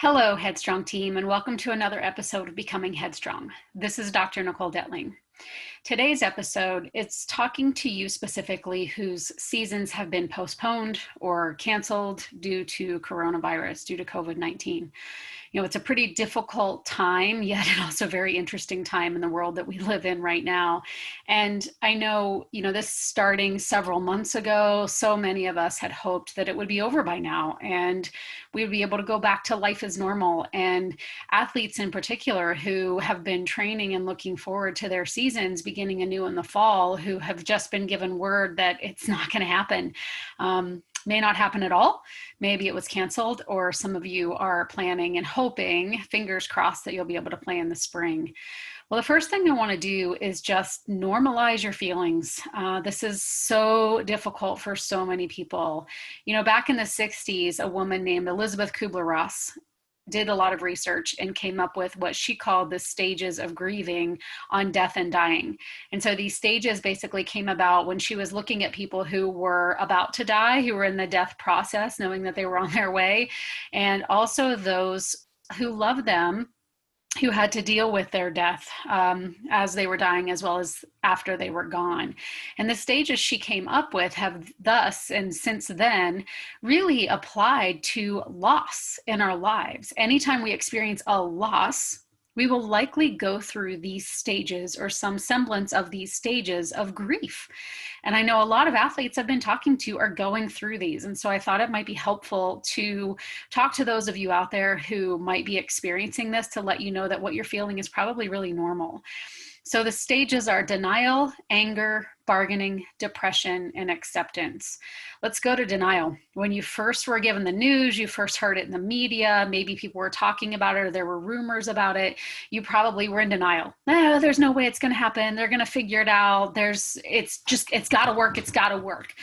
Hello, HeadStrong team, and welcome to another episode of Becoming Headstrong. This is Dr. Nicole Detling. Today's episode is talking to you specifically whose seasons have been postponed or canceled due to coronavirus, due to COVID-19. It's a pretty difficult time, yet also a very interesting time in the world that we live in right now. And I know, this starting several months ago, so many of us had hoped that it would be over by now and we would be able to go back to life as normal. And athletes in particular who have been training and looking forward to their seasons beginning anew in the fall, who have just been given word that it's not going to happen. May not happen at all. Maybe it was canceled, or some of you are planning and hoping, fingers crossed, that you'll be able to play in the spring. Well, the first thing I want to do is just normalize your feelings. This is so difficult for so many people. Back in the 60s, a woman named Elizabeth Kubler-Ross did a lot of research and came up with what she called the stages of grieving on death and dying. And so these stages basically came about when she was looking at people who were about to die, who were in the death process, knowing that they were on their way, and also those who loved them, who had to deal with their death as they were dying, as well as after they were gone. And the stages she came up with have thus, and since then, really applied to loss in our lives. Anytime we experience a loss, we will likely go through these stages or some semblance of these stages of grief. And I know a lot of athletes I've been talking to are going through these. And so I thought it might be helpful to talk to those of you out there who might be experiencing this, to let you know that what you're feeling is probably really normal. So the stages are denial, anger, bargaining, depression, and acceptance. Let's go to denial. When you first were given the news, you first heard it in the media, maybe people were talking about it or there were rumors about it, you probably were in denial. No, there's no way it's going to happen. They're going to figure it out. It's got to work. It's got to work.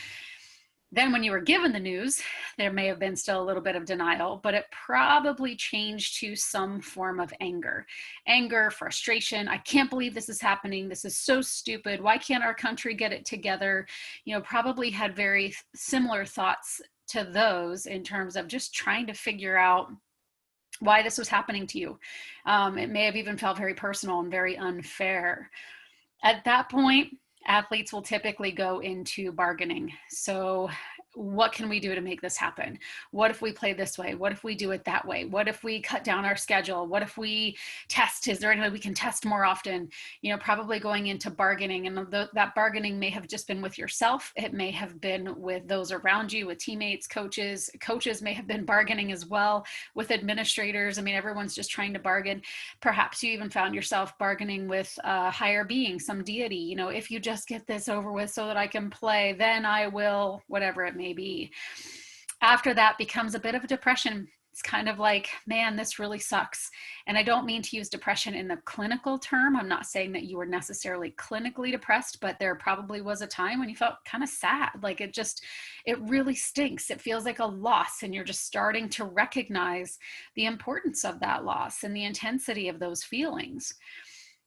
Then when you were given the news, there may have been still a little bit of denial, but it probably changed to some form of anger, frustration. I can't believe this is happening. This is so stupid. Why can't our country get it together? Probably had very similar thoughts to those in terms of just trying to figure out why this was happening to you. It may have even felt very personal and very unfair. At that point, athletes will typically go into bargaining. So what can we do to make this happen? What if we play this way? What if we do it that way? What if we cut down our schedule? What if we test? Is there any way we can test more often? Probably going into bargaining, and that bargaining may have just been with yourself. It may have been with those around you, with teammates, coaches. Coaches may have been bargaining as well with administrators. Everyone's just trying to bargain. Perhaps you even found yourself bargaining with a higher being, some deity. If you just get this over with so that I can play, then I will, whatever it may be. After that becomes a bit of a depression. It's kind of like, man, this really sucks. And I don't mean to use depression in the clinical term. I'm not saying that you were necessarily clinically depressed, but there probably was a time when you felt kind of sad. Like it really stinks. It feels like a loss, and you're just starting to recognize the importance of that loss and the intensity of those feelings.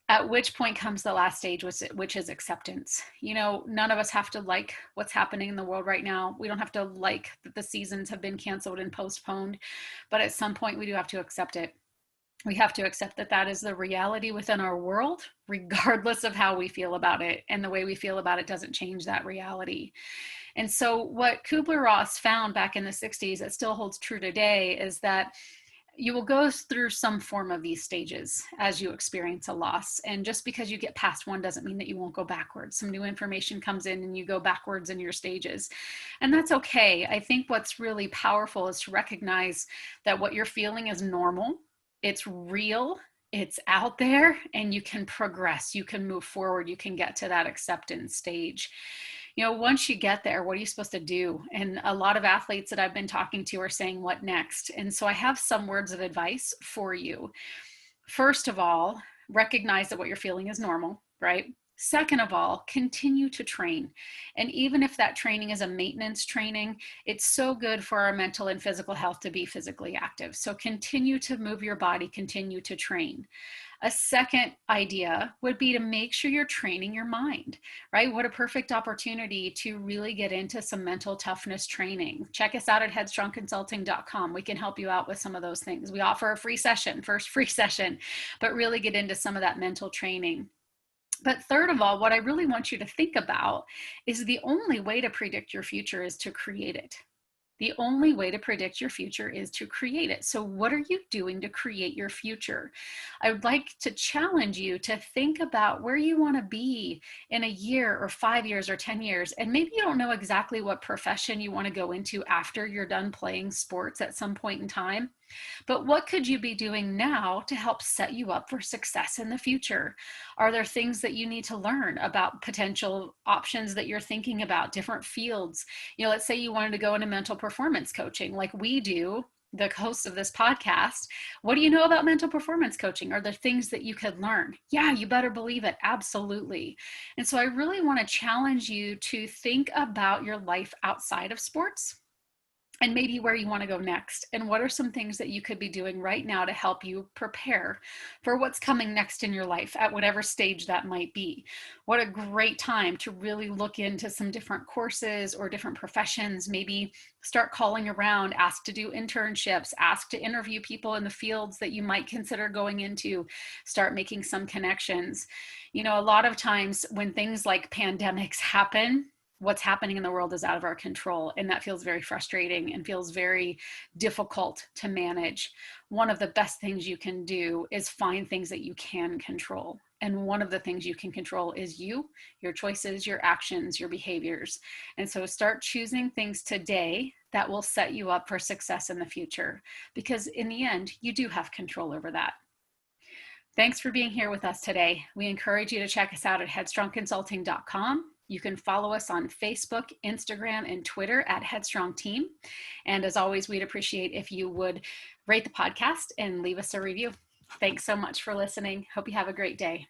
At which point comes the last stage, which is acceptance. None of us have to like what's happening in the world right now. We don't have to like that the seasons have been canceled and postponed, but at some point we do have to accept it. We have to accept that that is the reality within our world, regardless of how we feel about it. And the way we feel about it doesn't change that reality. And so what Kubler-Ross found back in the 60s that still holds true today is that you will go through some form of these stages as you experience a loss. And just because you get past one doesn't mean that you won't go backwards. Some new information comes in and you go backwards in your stages. And that's okay. I think what's really powerful is to recognize that what you're feeling is normal. It's real. It's out there, and you can progress. You can move forward. You can get to that acceptance stage. Once you get there, what are you supposed to do? And a lot of athletes that I've been talking to are saying, what next? And so I have some words of advice for you. First of all, recognize that what you're feeling is normal, right? Second of all, continue to train. And even if that training is a maintenance training, it's so good for our mental and physical health to be physically active. So continue to move your body, continue to train. A second idea would be to make sure you're training your mind, right? What a perfect opportunity to really get into some mental toughness training. Check us out at headstrongconsulting.com. We can help you out with some of those things. We offer a free session, first free session, but really get into some of that mental training. But third of all, what I really want you to think about is the only way to predict your future is to create it. The only way to predict your future is to create it. So what are you doing to create your future? I would like to challenge you to think about where you want to be in a year or 5 years or 10 years. And maybe you don't know exactly what profession you want to go into after you're done playing sports at some point in time. But what could you be doing now to help set you up for success in the future? Are there things that you need to learn about potential options that you're thinking about, different fields? Let's say you wanted to go into mental performance coaching like we do, the hosts of this podcast. What do you know about mental performance coaching? Are there things that you could learn? Yeah, you better believe it. Absolutely. And so I really want to challenge you to think about your life outside of sports and maybe where you want to go next. And what are some things that you could be doing right now to help you prepare for what's coming next in your life at whatever stage that might be? What a great time to really look into some different courses or different professions, maybe start calling around, ask to do internships, ask to interview people in the fields that you might consider going into, start making some connections. A lot of times when things like pandemics happen, what's happening in the world is out of our control. And that feels very frustrating and feels very difficult to manage. One of the best things you can do is find things that you can control. And one of the things you can control is you, your choices, your actions, your behaviors. And so start choosing things today that will set you up for success in the future, because in the end, you do have control over that. Thanks for being here with us today. We encourage you to check us out at headstrongconsulting.com. You can follow us on Facebook, Instagram, and Twitter at Headstrong Team. And as always, we'd appreciate if you would rate the podcast and leave us a review. Thanks so much for listening. Hope you have a great day.